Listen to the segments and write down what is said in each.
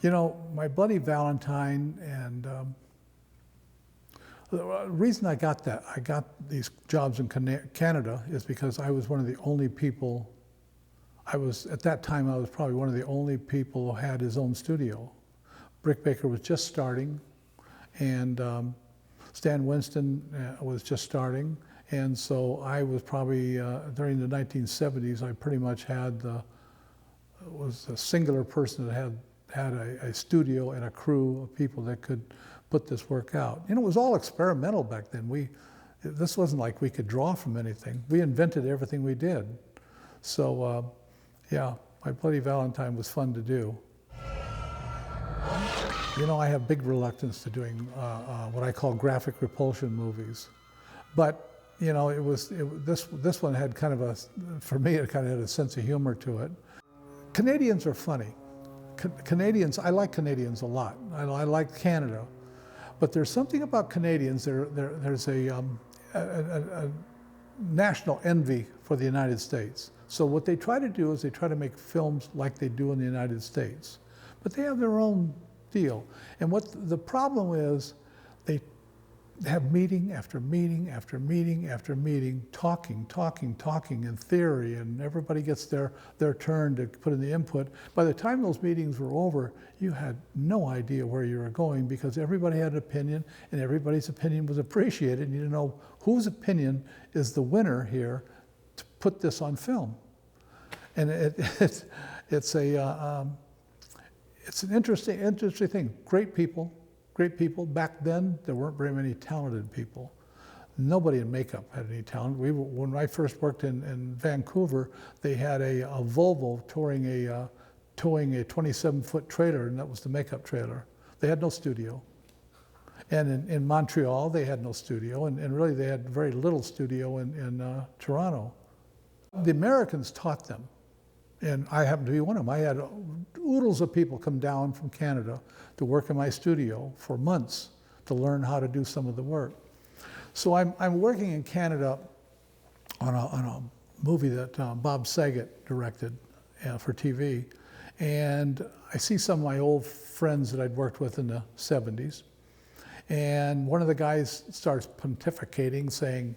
You know, my buddy Valentine, and the reason I got these jobs in Canada is because I was one of the only people, at that time I was probably one of the only people who had his own studio. Brick Baker was just starting, and Stan Winston was just starting, and so I was probably, during the 1970s, I pretty much was a singular person that had a studio and a crew of people that could put this work out. You know, it was all experimental back then. This wasn't like we could draw from anything. We invented everything we did. So, yeah, my buddy Valentine was fun to do. You know, I have big reluctance to doing what I call graphic repulsion movies. But, you know, this one had kind of for me, it kind of had a sense of humor to it. Canadians are funny. Canadians, I like Canadians a lot. I like Canada. But there's something about Canadians, there's a national envy for the United States. So what they try to do is they try to make films like they do in the United States. But they have their own deal. And what the problem is, they have meeting after meeting after meeting after meeting, talking in theory, and everybody gets their turn to put in the input. By the time those meetings were over, you had no idea where you were going because everybody had an opinion and everybody's opinion was appreciated, and you didn't know whose opinion is the winner here to put this on film. And it's an interesting thing. Great people. Back then, there weren't very many talented people. Nobody in makeup had any talent. When I first worked in Vancouver, they had a Volvo towing a 27-foot trailer, and that was the makeup trailer. They had no studio. And in Montreal, they had no studio, and really they had very little studio in Toronto. The Americans taught them. And I happened to be one of them. I had oodles of people come down from Canada to work in my studio for months to learn how to do some of the work. So I'm working in Canada on a movie that Bob Saget directed for TV. And I see some of my old friends that I'd worked with in the 70s. And one of the guys starts pontificating, saying,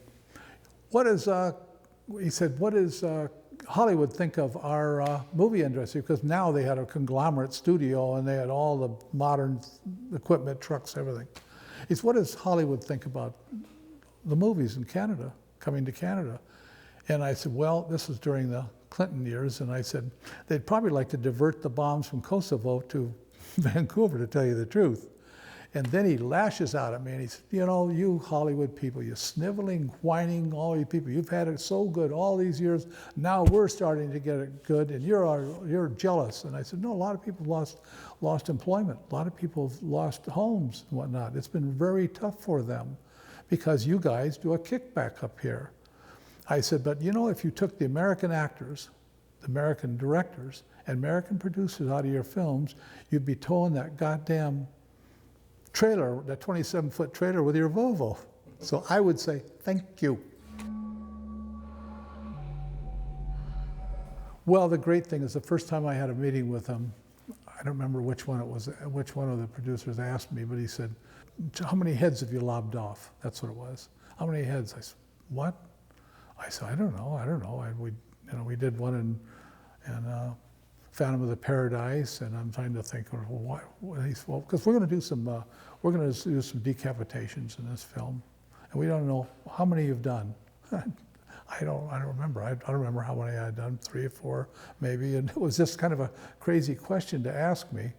he said, what is Hollywood think of our movie industry? Because now they had a conglomerate studio and they had all the modern equipment, trucks, everything. He said, what does Hollywood think about the movies in Canada, coming to Canada? And I said, well, this was during the Clinton years, and I said, they'd probably like to divert the bombs from Kosovo to Vancouver, to tell you the truth. And then he lashes out at me and he said, you know, you Hollywood people, you sniveling, whining, all you people, you've had it so good all these years. Now we're starting to get it good and you're jealous. And I said, no, a lot of people lost employment. A lot of people have lost homes and whatnot. It's been very tough for them because you guys do a kickback up here. I said, but you know, if you took the American actors, the American directors, and American producers out of your films, you'd be towing that goddamn trailer, that 27-foot trailer with your Volvo. So I would say, thank you. Well, the great thing is the first time I had a meeting with him, I don't remember which one it was, which one of the producers asked me, but he said, how many heads have you lobbed off? That's what it was. How many heads? I said, what? I said, I don't know. We did one in Phantom of the Paradise, and I'm trying to think, well, because we're going to do some decapitations in this film, and we don't know how many you've done. I don't remember. I don't remember how many I'd done, 3 or 4 maybe, and it was just kind of a crazy question to ask me.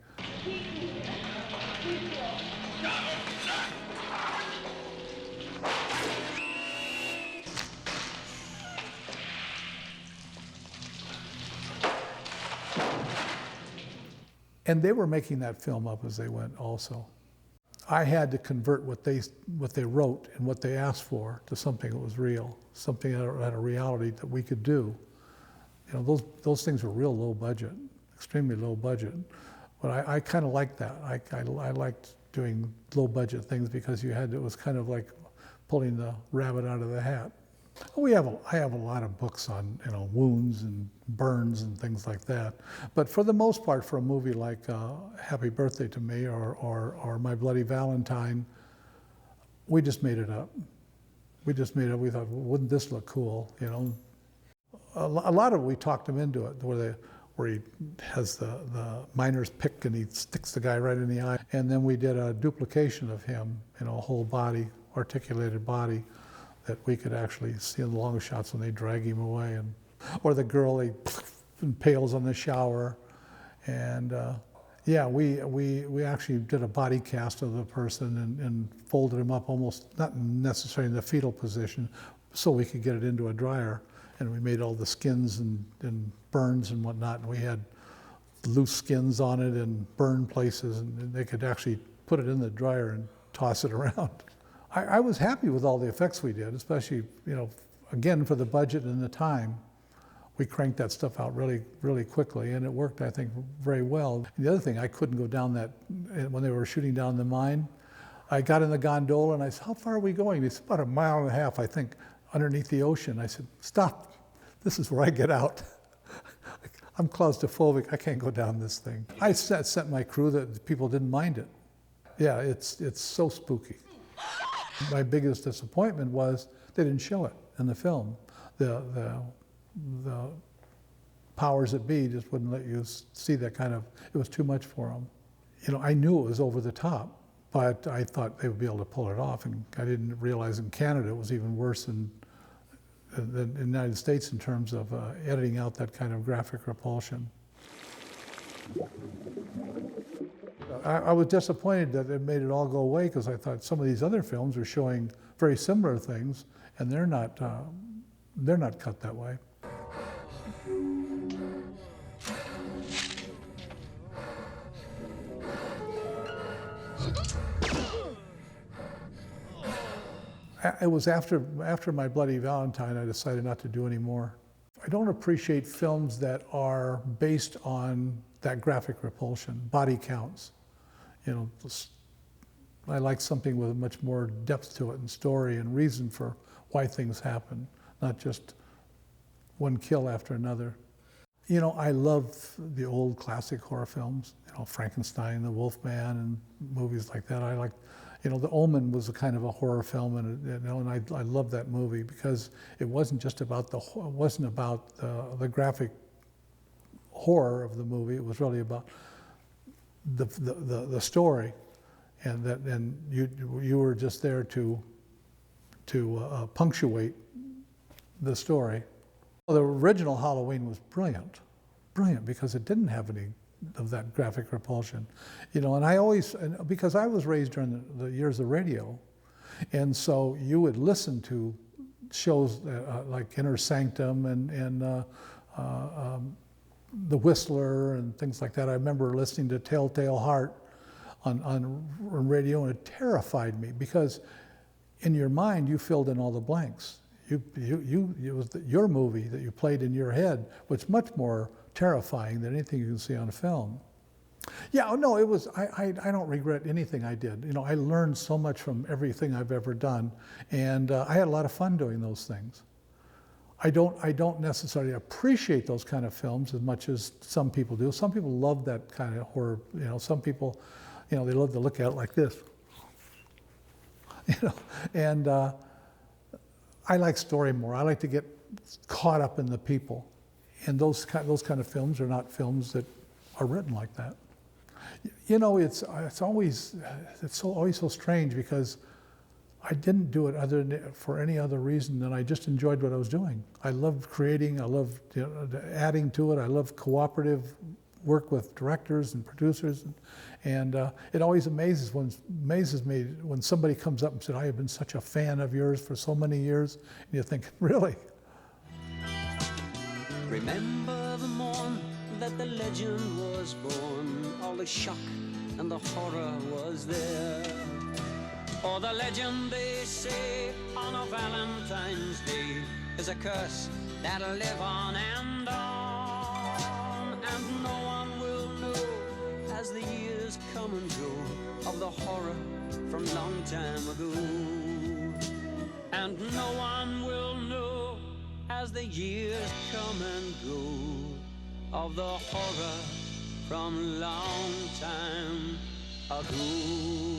And they were making that film up as they went also. I had to convert what they wrote and what they asked for to something that was real, something that had a reality that we could do. You know, those things were real low budget, extremely low budget. But I kind of liked that. I liked doing low budget things because it was kind of like pulling the rabbit out of the hat. I have a lot of books on, wounds and burns and things like that. But for the most part, for a movie like Happy Birthday to Me or My Bloody Valentine, we just made it up. We just made it up. We thought, well, wouldn't this look cool? A lot of it, we talked him into it, where he has the miner's pick and he sticks the guy right in the eye. And then we did a duplication of him, a whole body, articulated body, that we could actually see in the long shots when they drag him away. Or the girl, he impales on the shower. And yeah, we actually did a body cast of the person and folded him up almost, not necessarily in the fetal position, so we could get it into a dryer. And we made all the skins and burns and whatnot, and we had loose skins on it and burn places, and they could actually put it in the dryer and toss it around. I was happy with all the effects we did, especially, again, for the budget and the time. We cranked that stuff out really, really quickly, and it worked, I think, very well. The other thing, I couldn't go down that, when they were shooting down the mine, I got in the gondola and I said, how far are we going? It's about 1.5 miles, I think, underneath the ocean. I said, stop, this is where I get out. I'm claustrophobic, I can't go down this thing. I sent my crew that people didn't mind it. Yeah, it's so spooky. My biggest disappointment was they didn't show it in the film. The powers that be just wouldn't let you see that kind of, it was too much for them. I knew it was over the top, but I thought they would be able to pull it off, and I didn't realize in Canada it was even worse than the United States in terms of editing out that kind of graphic repulsion. I was disappointed that it made it all go away, because I thought some of these other films are showing very similar things, and they're not cut that way. It was after My Bloody Valentine, I decided not to do any more. I don't appreciate films that are based on that graphic repulsion, body counts. I like something with much more depth to it and story and reason for why things happen, not just one kill after another. I love the old classic horror films, Frankenstein, The Wolfman, and movies like that. I like, The Omen was a kind of a horror film, and I love that movie because it wasn't just about the graphic horror of the movie. It was really about the story, and you were just there to punctuate the story. The original Halloween was brilliant because it didn't have any of that graphic repulsion, and because I was raised during the years of radio, and so you would listen to shows like Inner Sanctum and The Whistler and things like that. I remember listening to Telltale Heart on radio, and it terrified me because in your mind you filled in all the blanks. It was your movie that you played in your head, which is much more terrifying than anything you can see on film. Yeah, no, it was. I don't regret anything I did. I learned so much from everything I've ever done, and I had a lot of fun doing those things. I don't necessarily appreciate those kind of films as much as some people do. Some people love that kind of horror. Some people, they love to look at it like this. And I like story more. I like to get caught up in the people, and those kind of films are not films that are written like that. It's always so strange because I didn't do it for any other reason than I just enjoyed what I was doing. I loved creating. I loved adding to it. I love cooperative work with directors and producers, and it always amazes me when somebody comes up and said, "I have been such a fan of yours for so many years," and you think, "Really?" Remember the morn that the legend was born, all the shock and the horror was there. Or the legend they say on a Valentine's Day is a curse that'll live on and on, and no one will know as the years come and go of the horror from long time ago, and no one will know the years come and go of the horror from long time ago.